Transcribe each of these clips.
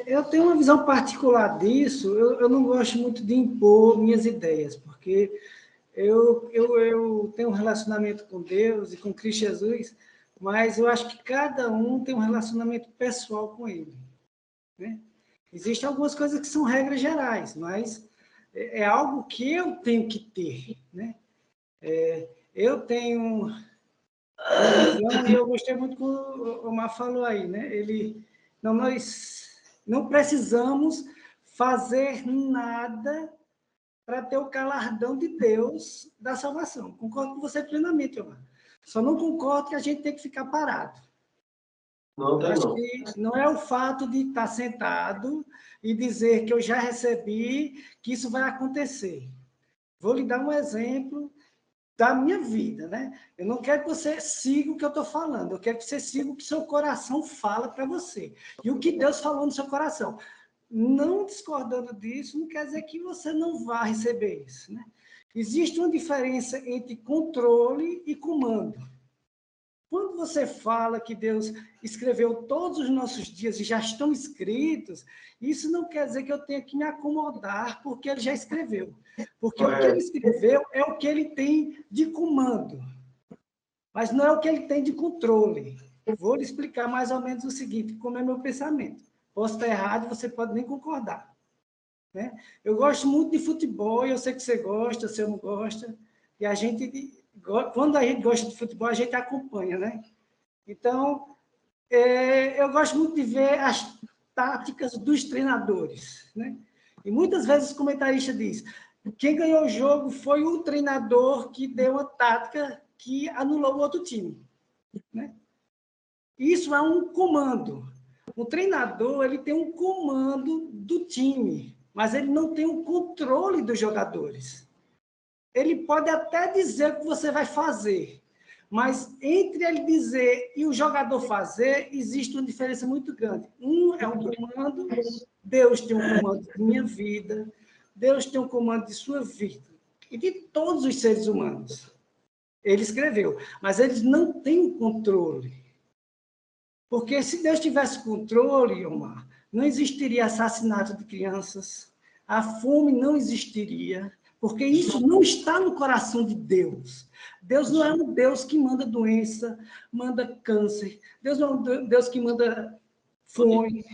Eu tenho uma visão particular disso. Eu não gosto muito de impor minhas ideias, porque eu tenho um relacionamento com Deus e com Cristo Jesus, mas eu acho que cada um tem um relacionamento pessoal com Ele, né? Existem algumas coisas que são regras gerais, mas é algo que eu tenho que ter, né? Eu tenho uma visão, e eu gostei muito que o Omar falou aí, né? Nós não precisamos fazer nada para ter o galardão de Deus da salvação. Concordo com você plenamente, Omar. Só não concordo que a gente tem que ficar parado. Não tem, Acho não. que não é o fato de estar sentado e dizer que eu já recebi, que isso vai acontecer. Vou lhe dar um exemplo da minha vida, né? Eu não quero que você siga o que eu estou falando, eu quero que você siga o que seu coração fala para você. E o que Deus falou no seu coração. Não discordando disso, não quer dizer que você não vá receber isso, né? Existe uma diferença entre controle e comando. Quando você fala que Deus escreveu todos os nossos dias e já estão escritos, isso não quer dizer que eu tenha que me acomodar porque ele já escreveu. Porque o que ele escreveu é o que ele tem de comando, mas não é o que ele tem de controle. Vou lhe explicar mais ou menos o seguinte, como é meu pensamento. Posso estar errado, você pode nem concordar, né? Eu gosto muito de futebol, eu sei que você gosta, você não gosta, e a gente, quando a gente gosta de futebol, a gente acompanha, né? Então, eu gosto muito de ver as táticas dos treinadores, né? E muitas vezes o comentarista diz, quem ganhou o jogo foi o treinador que deu uma tática que anulou o outro time, né? Isso é um comando. O treinador, ele tem um comando do time, mas ele não tem o controle dos jogadores. Ele pode até dizer o que você vai fazer, mas entre ele dizer e o jogador fazer, existe uma diferença muito grande. Um é um comando, Deus tem um comando de minha vida, Deus tem um comando de sua vida, e de todos os seres humanos. Ele escreveu, mas eles não têm o controle. Porque se Deus tivesse controle, Omar, não existiria assassinato de crianças, a fome não existiria, porque isso não está no coração de Deus. Deus não é um Deus que manda doença, manda câncer. Deus não é um Deus que manda fome.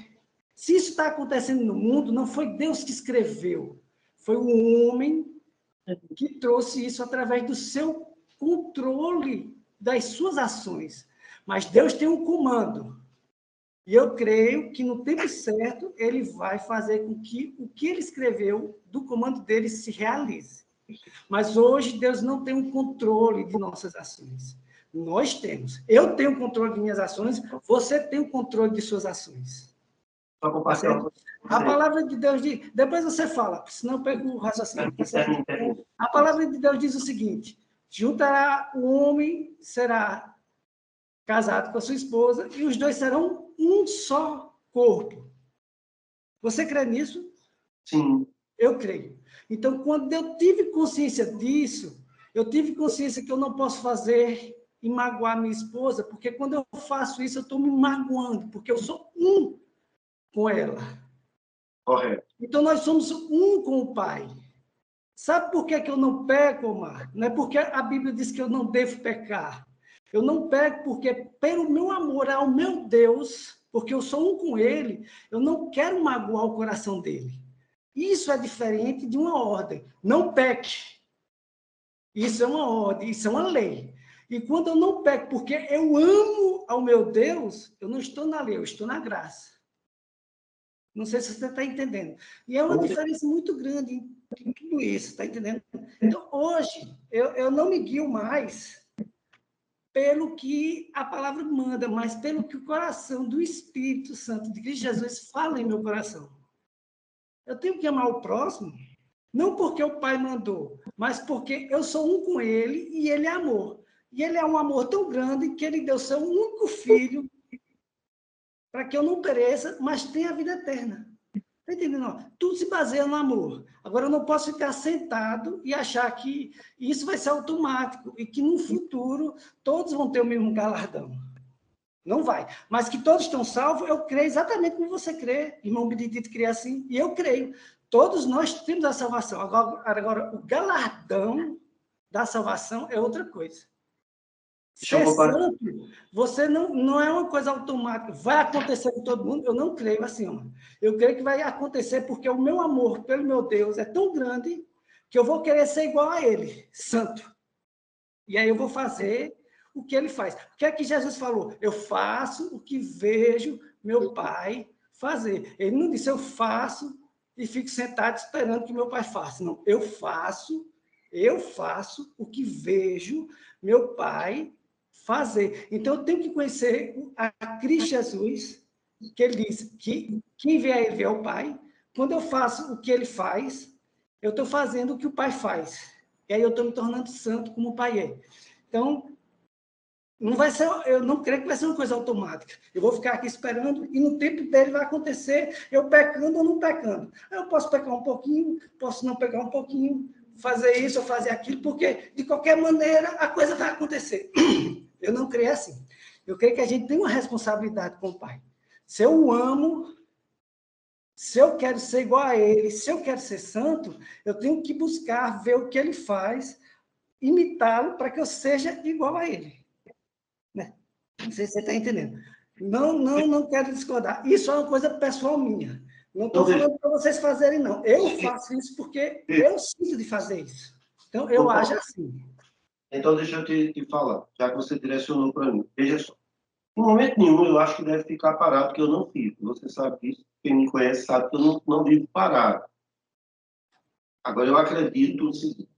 Se isso está acontecendo no mundo, não foi Deus que escreveu. Foi o homem que trouxe isso através do seu controle das suas ações. Mas Deus tem um comando. E eu creio que no tempo certo ele vai fazer com que o que ele escreveu do comando dele se realize. Mas hoje Deus não tem um controle de nossas ações. Nós temos. Eu tenho o controle de minhas ações, você tem o controle de suas ações. Tá certo? A palavra de Deus diz... Depois você fala, senão eu pego o raciocínio. Tá certo? A palavra de Deus diz o seguinte, juntará o homem, será casado com a sua esposa, e os dois serão um só corpo. Você crê nisso? Sim. Eu creio. Então, quando eu tive consciência disso, eu tive consciência que eu não posso fazer e magoar minha esposa, porque quando eu faço isso, eu estou me magoando, porque eu sou um com ela. Correto. Então, nós somos um com o Pai. Sabe por que eu não peco, Omar? Não é porque a Bíblia diz que eu não devo pecar. Eu não peco porque, pelo meu amor ao meu Deus, porque eu sou um com Ele, eu não quero magoar o coração dele. Isso é diferente de uma ordem. Não peque. Isso é uma ordem, isso é uma lei. E quando eu não peco porque eu amo ao meu Deus, eu não estou na lei, eu estou na graça. Não sei se você está entendendo. E é uma diferença muito grande em tudo isso, está entendendo? Então, hoje, eu não me guio mais pelo que a palavra manda, mas pelo que o coração do Espírito Santo de Cristo Jesus fala em meu coração. Eu tenho que amar o próximo, não porque o Pai mandou, mas porque eu sou um com Ele e Ele é amor. E Ele é um amor tão grande que Ele deu seu único filho para que eu não pereça, mas tenha a vida eterna. Está entendendo? Não? Tudo se baseia no amor. Agora, eu não posso ficar sentado e achar que isso vai ser automático e que, no futuro, todos vão ter o mesmo galardão. Não vai. Mas que todos estão salvos, eu creio exatamente como você crê. Irmão Benedito crê assim, e eu creio. Todos nós temos a salvação. Agora o galardão da salvação é outra coisa. Ser santo, você não é uma coisa automática. Vai acontecer com todo mundo? Eu não creio assim, mano. Eu creio que vai acontecer porque o meu amor pelo meu Deus é tão grande que eu vou querer ser igual a ele, santo. E aí eu vou fazer o que ele faz. O que é que Jesus falou? Eu faço o que vejo meu pai fazer. Ele não disse eu faço e fico sentado esperando que meu pai faça. Não, eu faço o que vejo meu pai fazer. Então eu tenho que conhecer a Cristo Jesus, que ele diz que quem vê a ele vê o Pai. Quando eu faço o que ele faz, eu estou fazendo o que o Pai faz. E aí eu estou me tornando santo como o Pai é. Então, não vai ser, eu não creio que vai ser uma coisa automática. Eu vou ficar aqui esperando e no tempo dele vai acontecer, eu pecando ou não pecando. Eu posso pecar um pouquinho, posso não pecar um pouquinho, fazer isso ou fazer aquilo, porque, de qualquer maneira, a coisa vai acontecer. Eu não creio assim. Eu creio que a gente tem uma responsabilidade com o Pai. Se eu o amo, se eu quero ser igual a ele, se eu quero ser santo, eu tenho que buscar ver o que ele faz, imitá-lo para que eu seja igual a ele. Né? Não sei se você está entendendo. Não quero discordar. Isso é uma coisa pessoal minha. Não estou falando para vocês fazerem, não. Eu faço isso porque eu sinto de fazer isso. Então, eu acho assim. Então, deixa eu te falar, já que você direcionou para mim. Veja só. Em momento nenhum, eu acho que deve ficar parado, porque eu não fico. Você sabe disso. Quem me conhece sabe que eu não vivo parado. Agora, eu acredito no seguinte.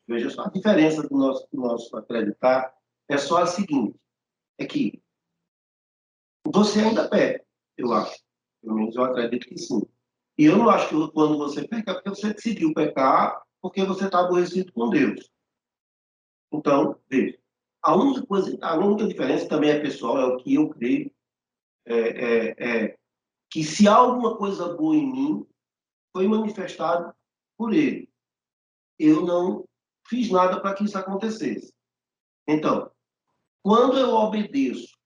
Veja só. A diferença do nosso acreditar é só a seguinte. É que você ainda peca, eu acho. Pelo menos eu acredito que sim. E eu não acho que quando você peca é porque você decidiu pecar porque você está aborrecido com Deus. Então, veja. A única diferença também é pessoal, é o que eu creio, é que se há alguma coisa boa em mim, foi manifestado por ele. Eu não fiz nada para que isso acontecesse. Então, quando eu obedeço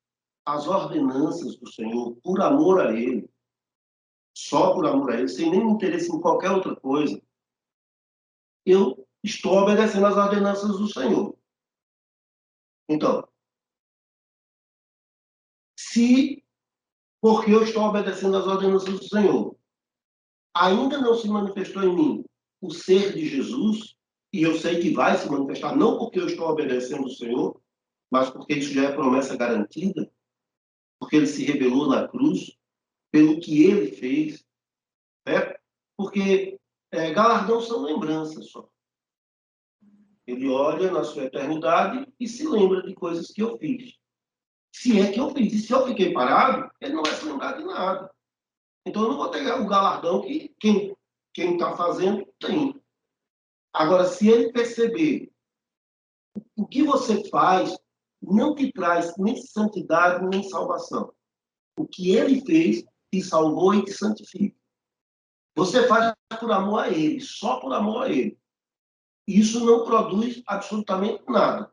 às ordenanças do Senhor por amor a ele, só por amor a ele, sem nenhum interesse em qualquer outra coisa, eu estou obedecendo às ordenanças do Senhor. Então, se, porque eu estou obedecendo às ordenanças do Senhor, ainda não se manifestou em mim o ser de Jesus, e eu sei que vai se manifestar, não porque eu estou obedecendo o Senhor, mas porque isso já é promessa garantida, porque ele se revelou na cruz, pelo que ele fez, né? Porque galardão são lembranças só. Ele olha na sua eternidade e se lembra de coisas que eu fiz. Se é que eu fiz. E se eu fiquei parado, ele não vai se lembrar de nada. Então eu não vou ter o galardão que quem está fazendo tem. Agora, se ele perceber o que você faz não te traz nem santidade nem salvação. O que ele fez te salvou e te santifica. Você faz por amor a ele, só por amor a ele. Isso não produz absolutamente nada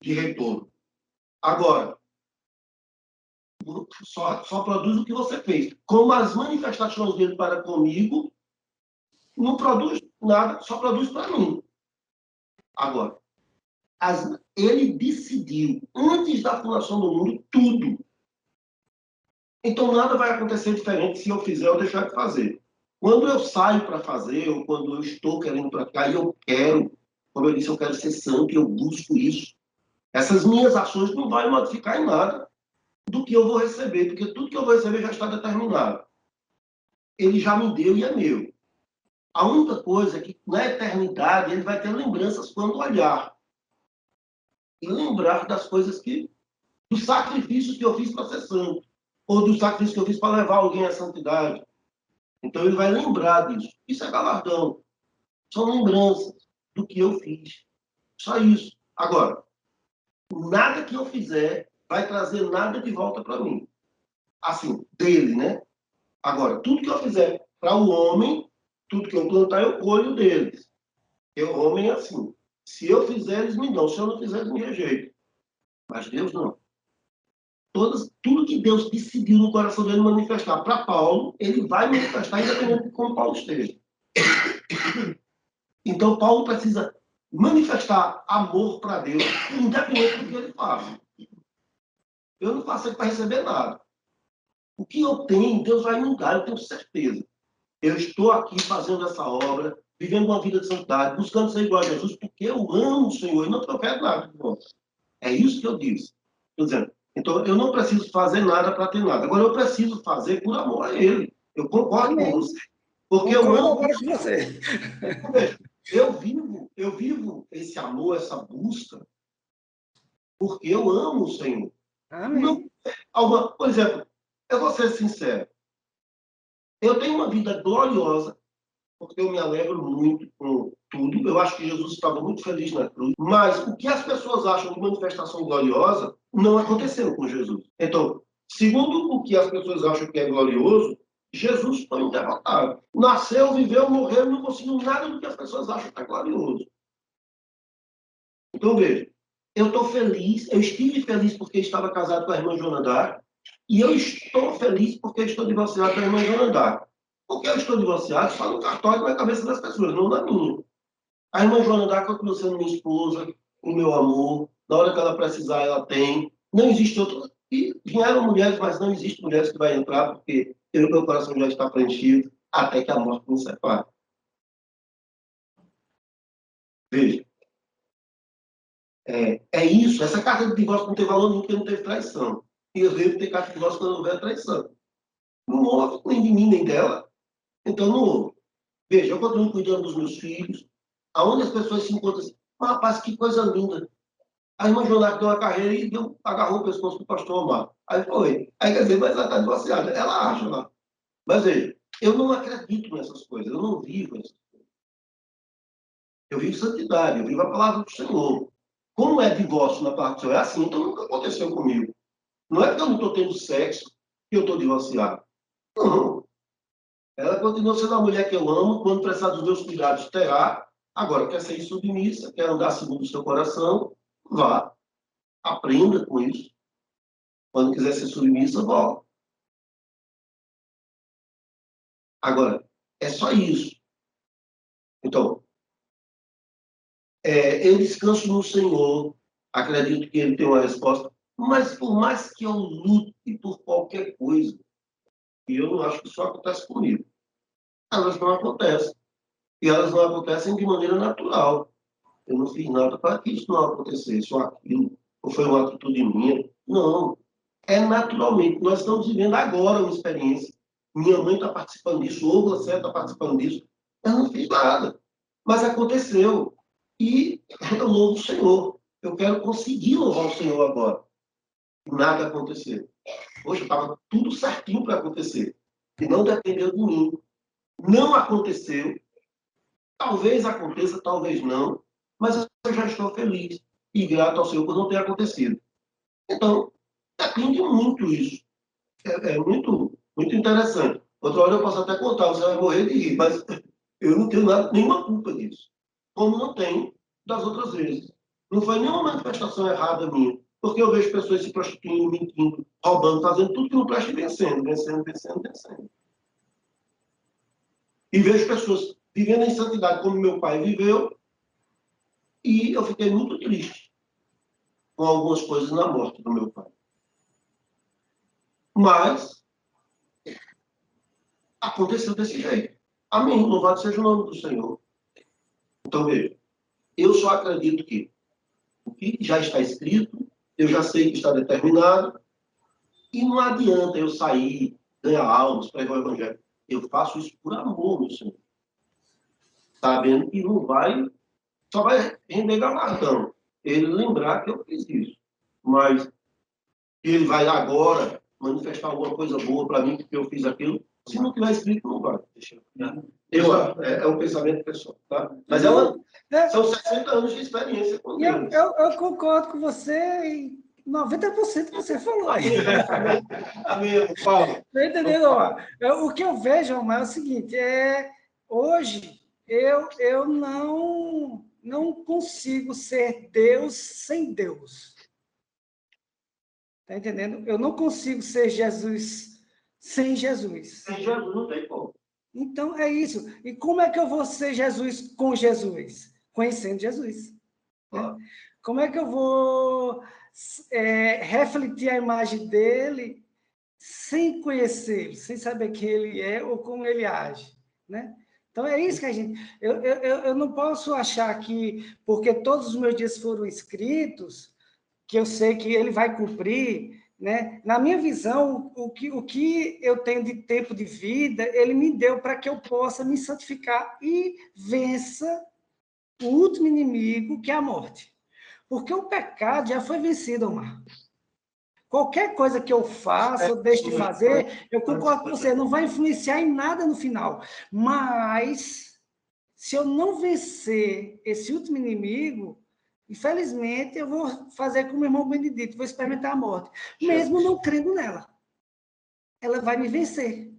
de retorno. Agora, só produz o que você fez. Como as manifestações dele para comigo, não produz nada, só produz para mim. Agora, ele decidiu, antes da fundação do mundo, tudo. Então, nada vai acontecer diferente se eu fizer ou deixar de fazer. Quando eu saio para fazer, ou quando eu estou querendo praticar, e eu quero, como eu disse, eu quero ser santo, e eu busco isso, essas minhas ações não vão modificar em nada do que eu vou receber, porque tudo que eu vou receber já está determinado. Ele já me deu e é meu. A única coisa é que, na eternidade, ele vai ter lembranças quando olhar. E lembrar das coisas dos sacrifícios que eu fiz para ser santo, ou dos sacrifícios que eu fiz para levar alguém à santidade. Então ele vai lembrar disso. Isso é galardão. São lembranças do que eu fiz. Só isso. Agora, nada que eu fizer vai trazer nada de volta para mim. Assim, dele, né? Agora, tudo que eu fizer para o homem, tudo que eu plantar, eu colho deles. Porque o homem é assim. Se eu fizer, eles me dão. Se eu não fizer, eles me rejeitam. Mas Deus não. tudo que Deus decidiu no coração dele manifestar para Paulo, ele vai manifestar independente de como Paulo esteja. Então, Paulo precisa manifestar amor para Deus, independente do que ele faça. Eu não faço para receber nada. O que eu tenho, Deus vai me dar, eu tenho certeza. Eu estou aqui fazendo essa obra, vivendo uma vida de santidade, buscando ser igual a Jesus, porque eu amo o Senhor e não troquei nada de volta. É isso que eu disse. Estou dizendo. Então, eu não preciso fazer nada para ter nada. Agora, eu preciso fazer por amor a Ele. Eu concordo com você. Porque eu amo. Agora com você. Eu vivo esse amor, essa busca, porque eu amo o Senhor. Amém. Não, por exemplo, eu vou ser sincero. Eu tenho uma vida gloriosa, porque eu me alegro muito com tudo. Eu acho que Jesus estava muito feliz na cruz. Mas o que as pessoas acham de manifestação gloriosa não aconteceu com Jesus. Então, segundo o que as pessoas acham que é glorioso, Jesus foi um derrotado. Nasceu, viveu, morreu, não conseguiu nada do que as pessoas acham que é glorioso. Então, veja, eu estou feliz, eu estive feliz porque estava casado com a irmã Joana d'Arc, e eu estou feliz porque estou divorciado da irmã Joana d'Arc. Porque eu estou divorciado só no cartório na cabeça das pessoas, não na minha. A irmã Joana d'Arc continua sendo minha esposa, o meu amor, na hora que ela precisar, ela tem. Não existe outra. E vieram mulheres, mas não existe mulheres que vai entrar, porque meu coração já está preenchido, até que a morte nos separe. Veja. É isso, essa carta de divórcio não tem valor nenhum porque não teve traição. E eu devo ter carta de divórcio quando houver traição. Não houve nem de mim, nem dela. Então não houve. Veja, eu continuo cuidando dos meus filhos. Aonde as pessoas se encontram assim, rapaz, que coisa linda. A irmã Joana deu uma carreira e agarrou o pescoço do pastor Omar. Aí foi. Aí quer dizer, mas ela está divorciada. Ela acha lá. Mas veja, eu não acredito nessas coisas. Eu não vivo essas coisas. Eu vivo santidade, eu vivo a palavra do Senhor. Como é divórcio na palavra do Senhor? É assim, então nunca aconteceu comigo. Não é que eu não estou tendo sexo que eu estou divorciado. Não. Ela continua sendo a mulher que eu amo, quando precisar dos meus cuidados, terá. Agora, quer ser submissa, quer andar segundo o seu coração, vá. Aprenda com isso. Quando quiser ser submissa, volta. Agora, é só isso. Então, eu descanso no Senhor, acredito que Ele tem uma resposta, mas por mais que eu lute por qualquer coisa, e eu não acho que isso acontece comigo, elas não acontecem. E elas não acontecem de maneira natural. Eu não fiz nada para que isso não acontecesse, ou aquilo, ou foi uma atitude minha. Não. É naturalmente. Nós estamos vivendo agora uma experiência. Minha mãe está participando disso, o você está participando disso. Eu não fiz nada. Mas aconteceu. E eu louvo o Senhor. Eu quero conseguir louvar o Senhor agora. Nada aconteceu. Poxa, estava tudo certinho para acontecer. E não dependeu de mim. Não aconteceu. Talvez aconteça, talvez não, mas eu já estou feliz e grato ao Senhor por não ter acontecido. Então, depende muito isso. É muito, muito interessante. Outra hora eu posso até contar, você vai morrer de rir, mas eu não tenho nenhuma culpa disso. Como não tenho das outras vezes. Não foi nenhuma manifestação errada minha, porque eu vejo pessoas se prostituindo, mentindo, roubando, fazendo tudo que não presta e vencendo, vencendo, vencendo, vencendo. E vejo pessoas vivendo em santidade como meu pai viveu, e eu fiquei muito triste com algumas coisas na morte do meu pai. Mas aconteceu desse jeito. Amém. Louvado seja o nome do Senhor. Então, veja, eu só acredito que o que já está escrito, eu já sei que está determinado, e não adianta eu sair, ganhar almas, pregar o evangelho. Eu faço isso por amor, meu Senhor. Sabendo que não vai, só vai render galardão. Ele lembrar que eu fiz isso. Mas ele vai agora manifestar alguma coisa boa para mim, porque eu fiz aquilo. Se não tiver escrito, não vai. É um pensamento pessoal. Tá? Mas são 60 anos de experiência com Deus. Eu concordo com você em 90% que você falou aí. Amém, Paulo. Tá entendendo? O que eu vejo, Omar, é o seguinte, hoje eu não consigo ser Deus sem Deus. Está entendendo? Eu não consigo ser Jesus sem Jesus. Sem Jesus não tem como. Então, é isso. E como é que eu vou ser Jesus com Jesus? Conhecendo Jesus. Né? Como é que eu vou refletir a imagem dele sem conhecê-lo, sem saber quem ele é ou como ele age? Né? Então, é isso que a gente... Eu não posso achar que, porque todos os meus dias foram escritos, que eu sei que ele vai cumprir, né? Na minha visão, o que eu tenho de tempo de vida, ele me deu para que eu possa me santificar e vença o último inimigo, que é a morte. Porque o pecado já foi vencido, Omar. Qualquer coisa que eu faça ou deixe de fazer, eu concordo com você, não vai influenciar em nada no final. Mas, se eu não vencer esse último inimigo, infelizmente, eu vou fazer como o irmão Benedito, vou experimentar a morte, mesmo não crendo nela. Ela vai me vencer.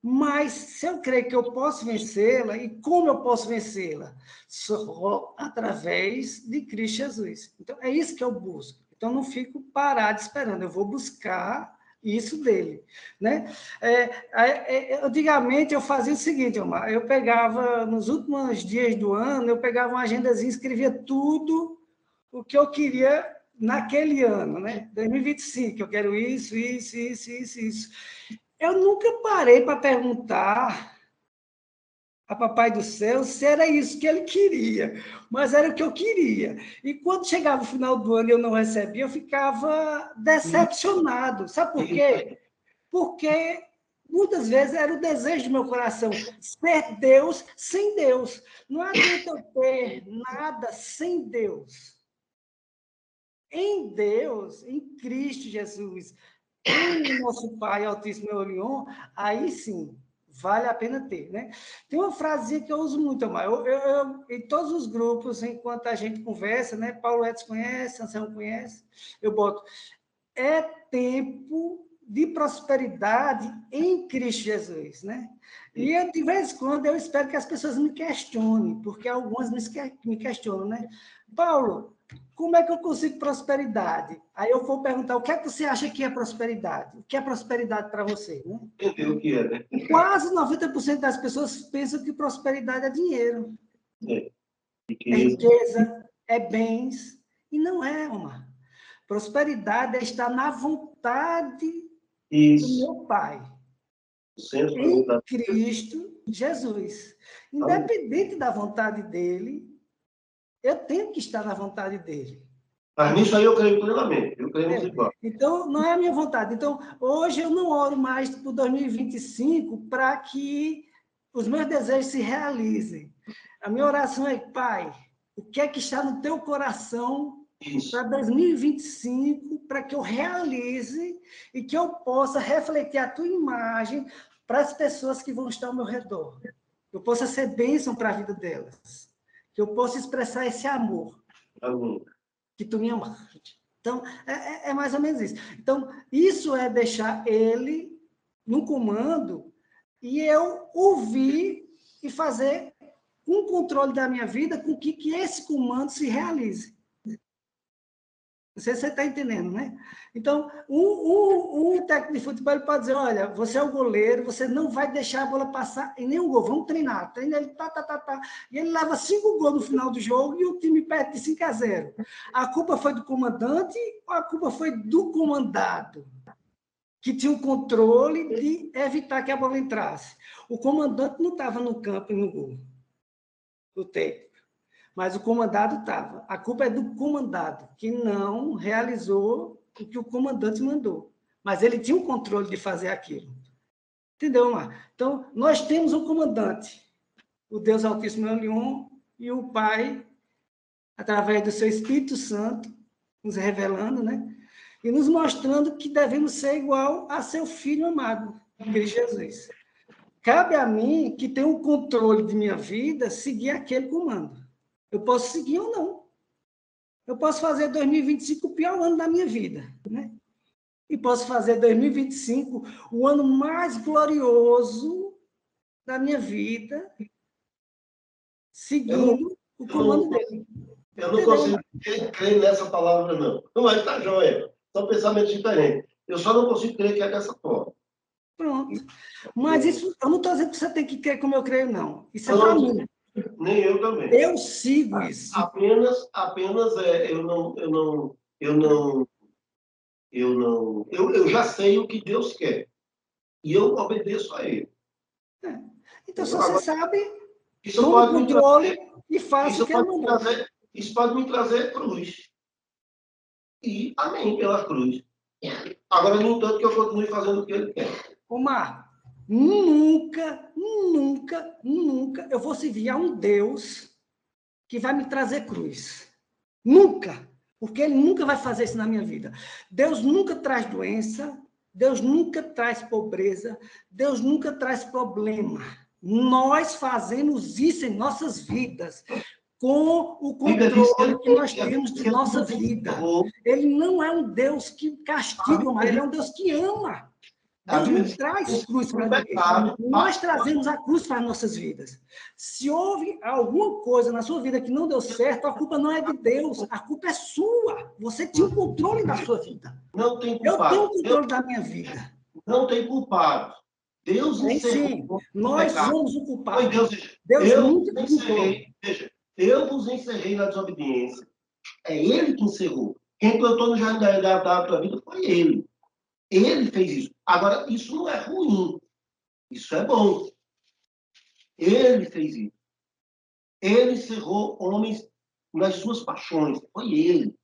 Mas, se eu crer que eu posso vencê-la, e como eu posso vencê-la? Só através de Cristo Jesus. Então, é isso que eu busco. Então, não fico parado esperando, eu vou buscar isso dele. Né? Antigamente, eu fazia o seguinte, Omar, eu pegava, nos últimos dias do ano, eu pegava uma agendazinha, escrevia tudo o que eu queria naquele ano, né? 2025, eu quero isso. Eu nunca parei para perguntar a Papai do Céu se era isso que ele queria, mas era o que eu queria. E quando chegava o final do ano e eu não recebia, eu ficava decepcionado. Sabe por quê? Porque muitas vezes era o desejo do meu coração, ser Deus sem Deus. Não adianta eu ter nada sem Deus. Em Deus, em Cristo Jesus, em nosso Pai Altíssimo e Orion, aí sim, vale a pena ter, né? Tem uma frase que eu uso muito, Amar. Em todos os grupos, enquanto a gente conversa, né? Paulo Edson conhece, Anselmo conhece, eu boto, é tempo de prosperidade em Cristo Jesus, né? E eu, de vez em quando eu espero que as pessoas me questionem, porque algumas me questionam, né? Paulo, como é que eu consigo prosperidade? Aí eu vou perguntar, o que é que você acha que é prosperidade? O que é prosperidade para você? Né? Entendeu o que é, né? Quase 90% das pessoas pensam que prosperidade é dinheiro. É riqueza, é bens. E não é, Omar. Prosperidade é estar na vontade do meu Pai. Em Cristo Jesus. Independente da vontade dele, eu tenho que estar na vontade dele. Mas nisso aí eu creio plenamente. Eu creio igual. Então, não é a minha vontade. Então, hoje eu não oro mais para 2025 para que os meus desejos se realizem. A minha oração é, Pai, o que é que está no teu coração para 2025, para que eu realize e que eu possa refletir a tua imagem para as pessoas que vão estar ao meu redor. Que eu possa ser bênção para a vida delas. Que eu possa expressar esse amor. Amém. Que tu me amaste. Então, é mais ou menos isso. Então, isso é deixar ele no comando e eu ouvir e fazer um controle da minha vida com que esse comando se realize. Não sei se você está entendendo, né? Então, um técnico de futebol pode dizer, olha, você é o goleiro, você não vai deixar a bola passar em nenhum gol, vamos treinar. Treina ele, e ele leva 5 gols no final do jogo e o time perde de 5-0. A culpa foi do comandante ou a culpa foi do comandado? Que tinha o controle de evitar que a bola entrasse. O comandante não estava no campo e no gol, o técnico. Mas o comandado estava. A culpa é do comandado, que não realizou o que o comandante mandou. Mas ele tinha o controle de fazer aquilo. Entendeu, Mar? Então, nós temos um comandante, o Deus Altíssimo Elion, e o Pai, através do seu Espírito Santo, nos revelando, né? E nos mostrando que devemos ser igual a seu Filho amado, Cristo Jesus. Cabe a mim, que tenho o controle de minha vida, seguir aquele comando. Eu posso seguir ou não. Eu posso fazer 2025 o pior ano da minha vida, né? E posso fazer 2025 o ano mais glorioso da minha vida, seguindo o comando dele. Eu não consigo crer nessa palavra, não. Mas tá joia. São pensamentos diferentes. Eu só não consigo crer que é dessa forma. Pronto. Mas isso, eu não estou dizendo que você tem que crer como eu creio, não. Isso é para mim. Nem eu também. Eu sigo isso. Eu já sei o que Deus quer. E eu obedeço a Ele. Então, se você sabe, Isso toma pode o controle e faça isso o que ele mandou. Isso pode me trazer cruz. E amém pela cruz. Agora, no entanto, que eu continue fazendo o que Ele quer. Omar, nunca eu vou servir a um Deus que vai me trazer cruz. Nunca. Porque Ele nunca vai fazer isso na minha vida. Deus nunca traz doença, Deus nunca traz pobreza, Deus nunca traz problema. Nós fazemos isso em nossas vidas, com o controle que nós temos de nossa vida. Ele não é um Deus que castiga, mas Ele é um Deus que ama. Deus não traz cruz para ninguém. Nós trazemos a cruz para as nossas vidas. Se houve alguma coisa na sua vida que não deu certo, a culpa não é de Deus, a culpa é sua. Você tinha o controle da sua vida. Não tem culpado. Eu tenho o controle da minha vida. Não tem culpado. Deus encerrou. Sim, nós somos o culpado. Deus nunca encerrei. Veja, eu vos encerrei na desobediência. É Ele que encerrou. Quem plantou no jardim da tua vida foi Ele. Ele fez isso. Agora, isso não é ruim. Isso é bom. Ele fez isso. Ele encerrou homens nas suas paixões. Foi Ele.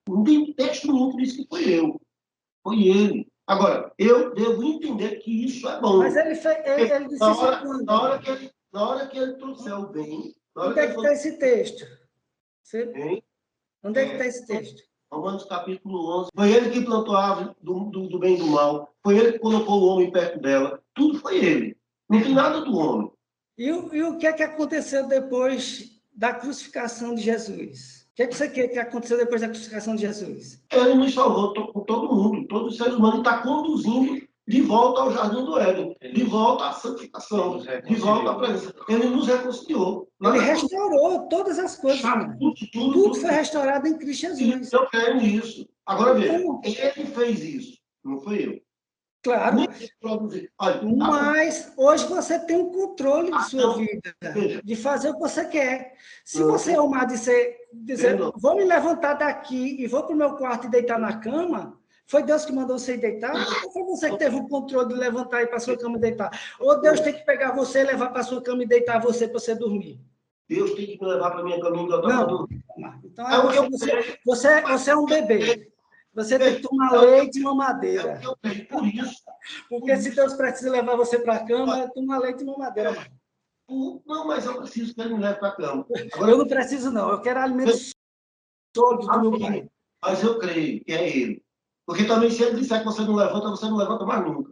Não tem texto nenhum que diz que foi eu. Foi Ele. Agora, eu devo entender que isso é bom. Mas ele disse isso quando? Na hora que ele trouxer o bem... Onde é que está esse texto? Onde é que está esse texto? Romanos capítulo 11. Foi ele que plantou a árvore do bem e do mal. Foi ele que colocou o homem perto dela. Tudo foi ele. Não tem nada do homem. E o que é que aconteceu depois da crucificação de Jesus? O que é que você quer que aconteceu depois da crucificação de Jesus? Ele nos salvou com todo mundo, todos os seres humanos, e está conduzindo de volta ao jardim do Éden, de volta à santificação, de volta à presença. Ele nos reconciliou. Ele restaurou todas as coisas. Tudo foi restaurado em Cristo Jesus. Eu creio nisso. Agora veja, ele fez isso, não foi eu. Claro. Olha, mas hoje você tem um controle de sua vida, de fazer o que você quer. Se você amar dizer, vou me levantar daqui e vou para o meu quarto e deitar na cama, foi Deus que mandou você deitar? Ou foi você que teve o controle de levantar e ir para a sua cama e deitar? Ou Deus tem que pegar você e levar para a sua cama e deitar você para você dormir? Deus tem que me levar para a minha cama e deitar para dormir. Então, você é um bebê. Você tem que tomar leite e mamadeira. Por isso. Porque se Deus precisa levar você para a cama, toma leite e mamadeira. Não, mas eu preciso que ele me leve para a cama. Agora, eu não preciso, não. Eu quero alimentos sólidos do meu pai. Mas eu creio que é ele. Porque também, se ele disser que você não levanta mais nunca.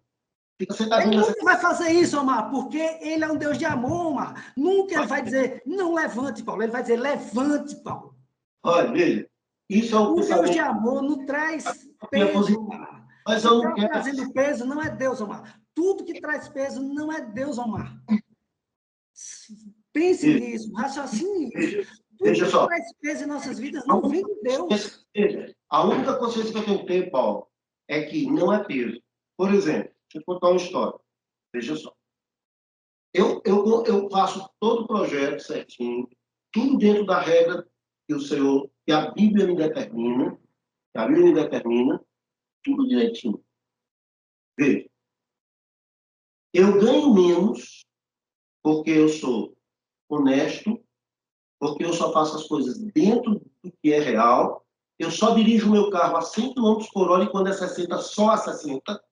Fica sentadinho. Ele nunca vai fazer isso, Omar, porque ele é um Deus de amor, Omar. Nunca ele vai dizer, não levante, Paulo. Ele vai dizer, levante, Paulo. Olha, veja. Isso é o Deus de amor não traz peso, Omar. Mas eu não quero... trazendo peso não é Deus, Omar. Tudo que traz peso não é Deus, Omar. Pense nisso, raciocine isso. Tudo que traz peso em nossas vidas não vem de Deus. A única consciência que eu tenho que ter, Paulo, é que não é peso. Por exemplo, deixa eu contar uma história. Veja só. Eu faço todo o projeto certinho, tudo dentro da regra que o Senhor, que a Bíblia me determina, tudo direitinho. Veja, eu ganho menos porque eu sou honesto, porque eu só faço as coisas dentro do que é real, eu só dirijo o meu carro a 100 km por hora e quando é 60, só a 60.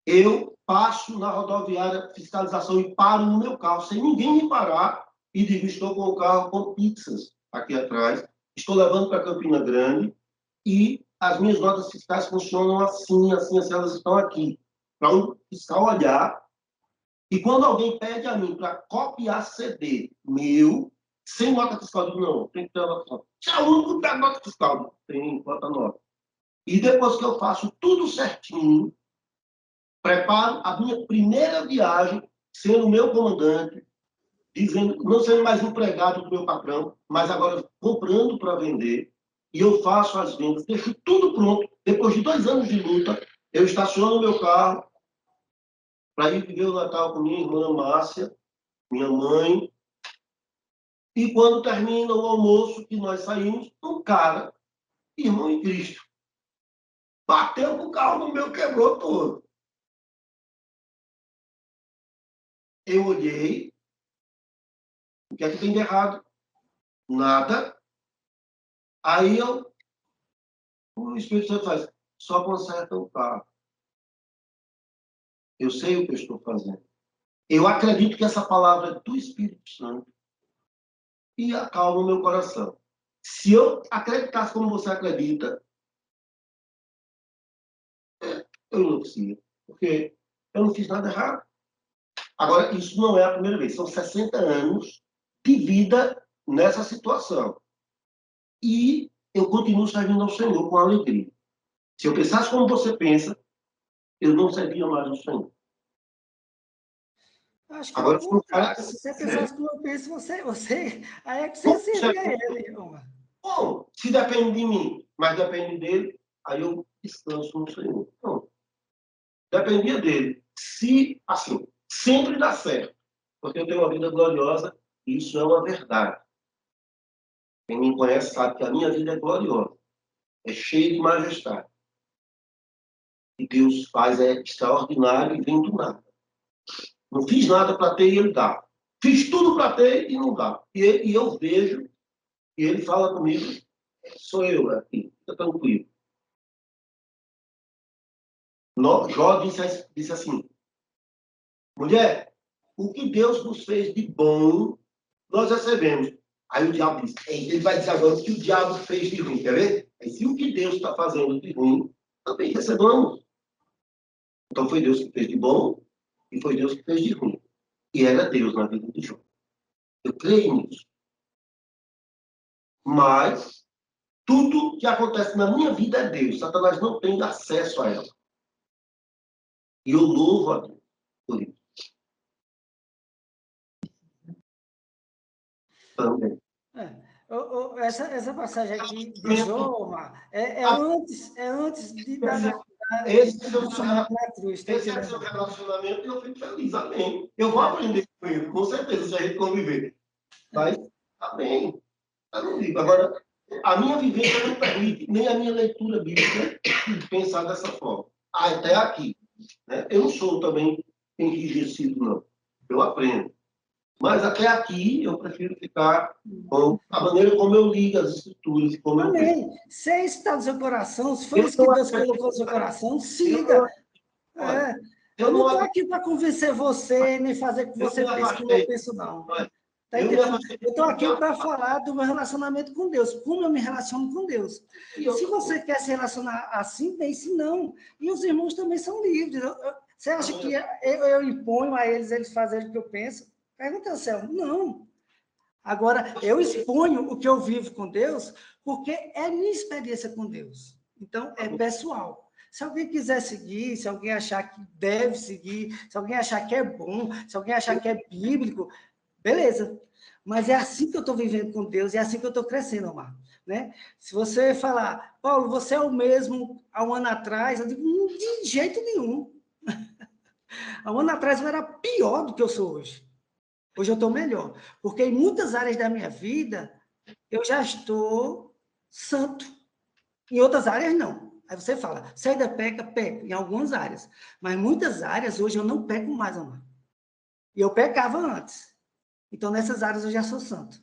Eu passo na rodoviária fiscalização e paro no meu carro, sem ninguém me parar, e digo, estou com o carro com pizzas aqui atrás, estou levando para Campina Grande e as minhas notas fiscais funcionam assim, elas estão aqui, para um fiscal olhar. E quando alguém pede a mim para copiar CD meu, sem nota fiscal, eu digo, não, tem que ter a nota fiscal. Se é o único que dá nota fiscal, tem, bota nota. E depois que eu faço tudo certinho, preparo a minha primeira viagem, sendo meu comandante, dizendo, não sendo mais empregado do meu patrão, mas agora comprando para vender. e eu faço as vendas, deixo tudo pronto. Depois de 2 anos de luta, eu estaciono meu carro para ir viver o Natal com minha irmã Márcia, minha mãe. E quando termina o almoço, que nós saímos, um cara, irmão em Cristo, bateu com o carro no meu, quebrou todo. Eu olhei, o que é que tem de errado? Nada. Aí o Espírito Santo faz, só conserta o carro. Eu sei o que eu estou fazendo. Eu acredito que essa palavra é do Espírito Santo e acalma o meu coração. Se eu acreditasse como você acredita, eu enlouquecia, porque eu não fiz nada errado. Agora, isso não é a primeira vez. São 60 anos de vida nessa situação. E eu continuo servindo ao Senhor com alegria. Se eu pensasse como você pensa, eu não servia mais ao Senhor. Acho que é o Agora, contrário. Se você pensasse como eu penso, aí é que você servia ele, irmão. Bom, se depende de mim, mas depende dele, aí eu descanso no Senhor. Não. Dependia dele. Se, assim, sempre dá certo. Porque eu tenho uma vida gloriosa e isso é uma verdade. Quem me conhece sabe que a minha vida é gloriosa. É cheia de majestade. E Deus faz é extraordinário e vem do nada. Não fiz nada para ter e ele dá. Fiz tudo para ter e não dá. E eu vejo, e ele fala comigo, sou eu aqui, fica tranquilo. Jó disse assim, mulher, o que Deus nos fez de bom, nós recebemos. Aí o diabo diz, ele vai dizer agora o que o diabo fez de ruim, quer ver? Aí, se o que Deus está fazendo de ruim, também recebamos. Então foi Deus que fez de bom e foi Deus que fez de ruim. E era Deus na vida de Jó. Eu creio nisso. Mas tudo que acontece na minha vida é Deus. Satanás não tem acesso a ela. E eu louvo a Deus por isso. Também. Essa passagem aqui de Jó, é antes Esse é é seu relacionamento e eu fico feliz. Amém. Eu vou aprender com ele, com certeza, se a gente conviver. Mas, amém. Eu não digo. Agora, a minha vivência não permite, nem a minha leitura bíblica, pensar dessa forma. Até aqui. Né? Eu não sou também enrijecido, não. Eu aprendo. Mas até aqui eu prefiro ficar com a maneira como eu ligo as escrituras. Como amém. Se é isso que está no seu coração, se foi isso que Deus colocou no seu coração, siga. Eu não estou aqui para convencer você, nem fazer com que você pense como eu penso, não. Tá entendendo? Eu estou aqui para falar do meu relacionamento com Deus, como eu me relaciono com Deus. Se você quer se relacionar assim, bem, se não. E os irmãos também são livres. Você acha que eu imponho a eles fazerem o que eu penso? Pergunta ao céu. Não. Agora, eu exponho o que eu vivo com Deus, porque é minha experiência com Deus. Então, é pessoal. Se alguém quiser seguir, se alguém achar que deve seguir, se alguém achar que é bom, se alguém achar que é bíblico, beleza. Mas é assim que eu estou vivendo com Deus, é assim que eu estou crescendo, Omar. Né? Se você falar, Paulo, você é o mesmo há um ano atrás, eu digo, de jeito nenhum. Há um ano atrás eu era pior do que eu sou hoje. Hoje eu estou melhor. Porque em muitas áreas da minha vida, eu já estou santo. Em outras áreas, não. Aí você fala, você ainda peca? Peco, em algumas áreas. Mas em muitas áreas, hoje eu não peco mais, Omar. E eu pecava antes. Então, nessas áreas, eu já sou santo.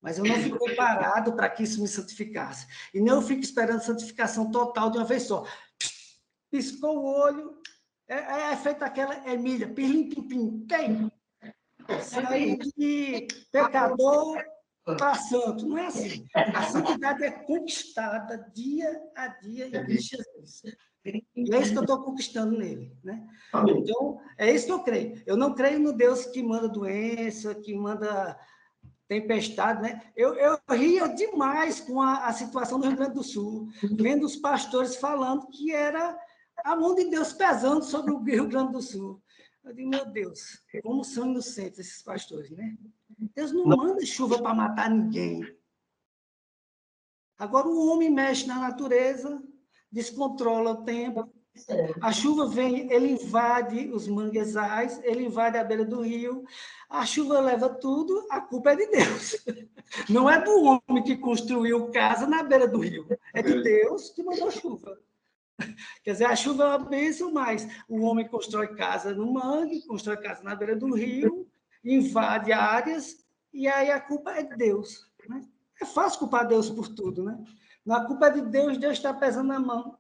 Mas eu não fico parado para que isso me santificasse. E nem eu fico esperando santificação total de uma vez só. Piscou o olho, é feita aquela Emília, pirlim, pim, pim, tem. Sair de pecador para santo. Não é assim. A santidade é conquistada dia a dia em Cristo Jesus. E é isso que eu estou conquistando nele. Né? Então, é isso que eu creio. Eu não creio no Deus que manda doença, que manda tempestade. Né? Eu ria demais com a situação do Rio Grande do Sul, vendo os pastores falando que era a mão de Deus pesando sobre o Rio Grande do Sul. Eu digo, meu Deus, como são inocentes esses pastores, né? Deus não manda chuva para matar ninguém. Agora, o homem mexe na natureza, descontrola o tempo, a chuva vem, ele invade os manguezais, ele invade a beira do rio, a chuva leva tudo, a culpa é de Deus. Não é do homem que construiu casa na beira do rio, é de Deus que mandou chuva. Quer dizer, a chuva é uma bênção, mas o homem constrói casa no mangue, constrói casa na beira do rio, invade áreas, e aí a culpa é de Deus. Né? É fácil culpar Deus por tudo, né? A culpa é de Deus, Deus está pesando na mão.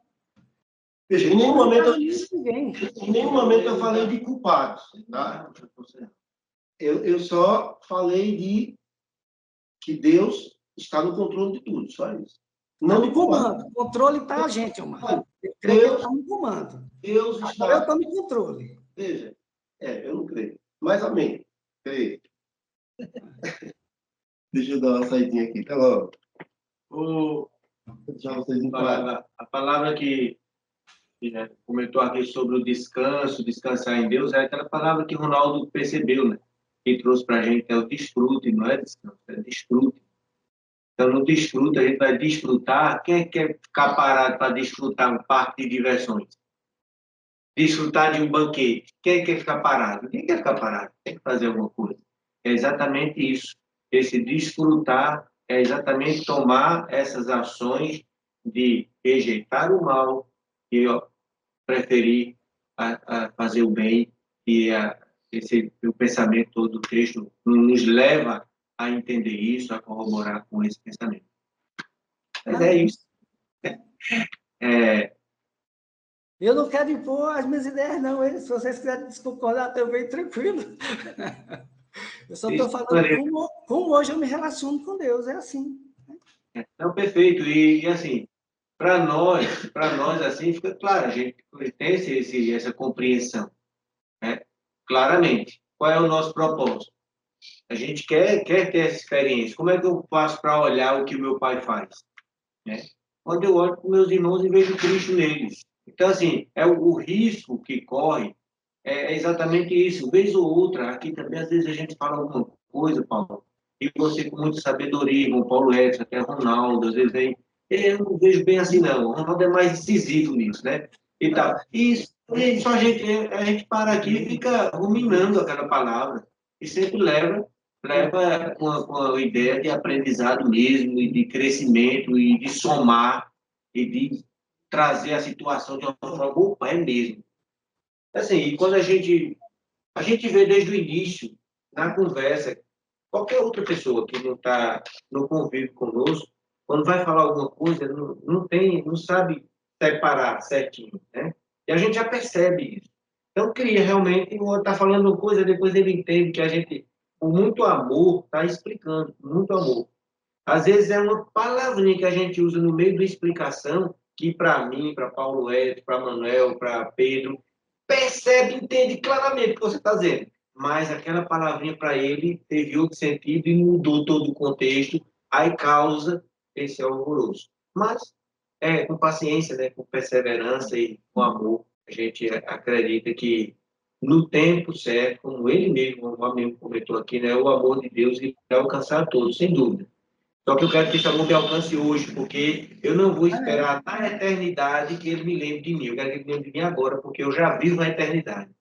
Veja, em nenhum momento eu falei de culpados, tá? Eu só falei de que Deus está no controle de tudo, só isso. Não no comando. O controle está a gente, Omar. Eu creio que ele está no comando. Deus está... Eu estou no controle. Veja, eu não creio. Mas amém. Creio. Deixa eu dar uma saidinha aqui, tá logo. A palavra que comentou aqui sobre o descanso, descansar em Deus, é aquela palavra que Ronaldo percebeu, né? Que trouxe para a gente, é o desfrute, não é descanso, é desfrute. Então, no desfrute, a gente vai desfrutar. Quem quer ficar parado para desfrutar um parque de diversões? Desfrutar de um banquete. Quem quer ficar parado? Ninguém quer ficar parado, tem que fazer alguma coisa. É exatamente isso. Esse desfrutar é exatamente tomar essas ações de rejeitar o mal e preferir a fazer o bem. E o pensamento todo do texto nos leva a entender isso, a corroborar com esse pensamento. Mas é isso. Eu não quero impor as minhas ideias, não. Se vocês quiserem discordar também, tranquilo. Eu só estou falando como hoje eu me relaciono com Deus. É assim. Não, perfeito. E assim, para nós, assim, fica claro, a gente tem essa compreensão. Né? Claramente. Qual é o nosso propósito? A gente quer ter essa experiência. Como é que eu faço para olhar o que o meu pai faz? Né? Quando eu olho para meus irmãos e vejo Cristo neles. Então, assim, o risco que corre é exatamente isso. Vez ou outra, aqui também, às vezes, a gente fala alguma coisa, Paulo, e você com muita sabedoria, com o Paulo Edson, até Ronaldo, às vezes vem, eu não vejo bem assim, não. O Ronaldo é mais incisivo nisso, né? E tal. E só a gente para aqui e fica ruminando aquela palavra. E sempre leva com a ideia de aprendizado mesmo, e de crescimento, e de somar, e de trazer a situação de uma forma, opa, é mesmo. Assim, e quando a gente vê desde o início, na conversa, qualquer outra pessoa que não convive conosco, quando vai falar alguma coisa, não sabe separar certinho, né? E a gente já percebe isso. Então, queria realmente, estar falando uma coisa, depois ele entende que a gente, com muito amor, está explicando, com muito amor. Às vezes é uma palavrinha que a gente usa no meio da explicação, que para mim, para Paulo Edson, para Manuel, para Pedro, percebe, entende claramente o que você está dizendo. Mas aquela palavrinha para ele teve outro sentido e mudou todo o contexto, aí causa esse alvoroço. Mas, com paciência, né, com perseverança e com amor, a gente acredita que no tempo certo, como ele mesmo, o amigo comentou aqui, né, o amor de Deus vai alcançar todos, sem dúvida. Só que eu quero que esse amor me alcance hoje, porque eu não vou esperar na eternidade que ele me lembre de mim. Eu quero que ele me lembre de mim agora, porque eu já vivo na eternidade.